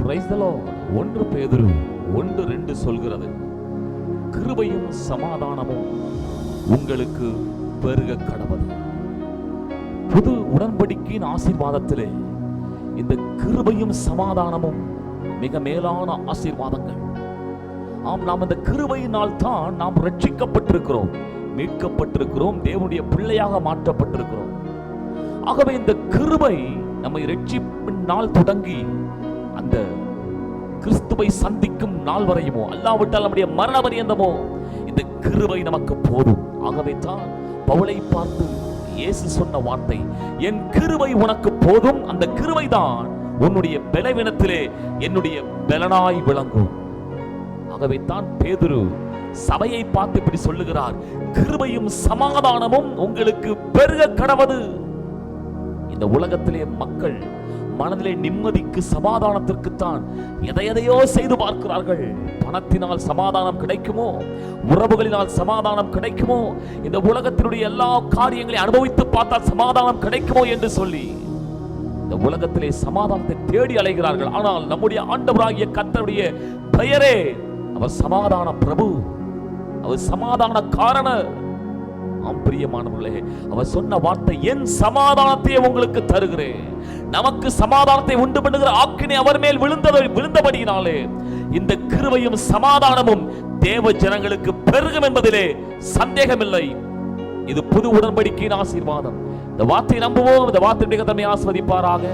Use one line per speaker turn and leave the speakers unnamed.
1 பேதுரு 1:2 சொல்கிறது, கிருபையும் சமாதானமும் உங்களுக்கு பெருக கடவது. புது உடன்படிக்கையின் ஆசீர்வாதத்திலே இந்த கிருபையும் சமாதானமும் மிக மேலான ஆசீர்வாதங்கள். ஆம், நாம் இந்த கிருபையினால் தான் நாம் ரட்சிக்கப்பட்டிருக்கிறோம், மீட்கப்பட்டிருக்கிறோம், தேவனுடைய பிள்ளையாக மாற்றப்பட்டிருக்கிறோம். ஆகவே இந்த கிருபை நம்மை ரட்சிப்பின் நாள் தொடங்கி அந்த கிறிஸ்துவை சந்திக்கும் நாள் வரையுமோ, அல்லாவிட்டால் நம்முடைய மரண பரியந்தமோ இந்த கிருபை நமக்கு போதும். ஆகவே தான் பவுலை பார்த்து இயேசு சொன்ன வார்த்தை, என் கிருபை உனக்கு போதும். அந்த கிருபை தான் உன்னுடைய பலவீனத்திலே என்னுடைய பலனாய் விளங்கும். ஆகவே தான் பேதுரு சபையை பார்த்து இப்படி சொல்லுகிறார், கிருபையும் சமாதானமும் உங்களுக்கு பெருக கடவது. இந்த உலகத்திலே மக்கள் மனதிலே நிம்மதிக்கு சமாதானத்திற்குத்தான் எதையோ செய்து பார்க்கிறார்கள். பணத்தினால் சமாதானம் கிடைக்குமோ, உறவுகளினால் சமாதானம் கிடைக்குமோ, இந்த உலகத்தினுடைய எல்லா காரியங்களையும் அனுபவித்து பார்த்தால் சமாதானம் கிடைக்குமோ என்று சொல்லி இந்த உலகத்திலே சமாதானத்தை தேடி அலைகிறார்கள். ஆனால் நம்முடைய ஆண்டவராகிய கர்த்தருடைய பெயரே அவர் சமாதான பிரபு, அவர் சமாதான காரணர். பிரியமானவர்களே, அவர் சொன்ன வார்த்தை, என் சமாதானத்தை உங்களுக்கு தருகிறேன். நமக்கு சமாதானத்தை உண்டு பண்ணுகிற ஆக்கினை அவர் மேல் விழுந்தபடியினாலே இந்த கிருபையும் சமாதானமும் தேவ ஜனங்களுக்கு பெருகும் என்பதிலே சந்தேகமில்லை. இது புது உடன்படிக்கையின் ஆசீர்வாதம். இந்த வார்த்தையை நம்புவோம். இந்த வார்த்தை நம்மை ஆசீர்வதிப்பாராக.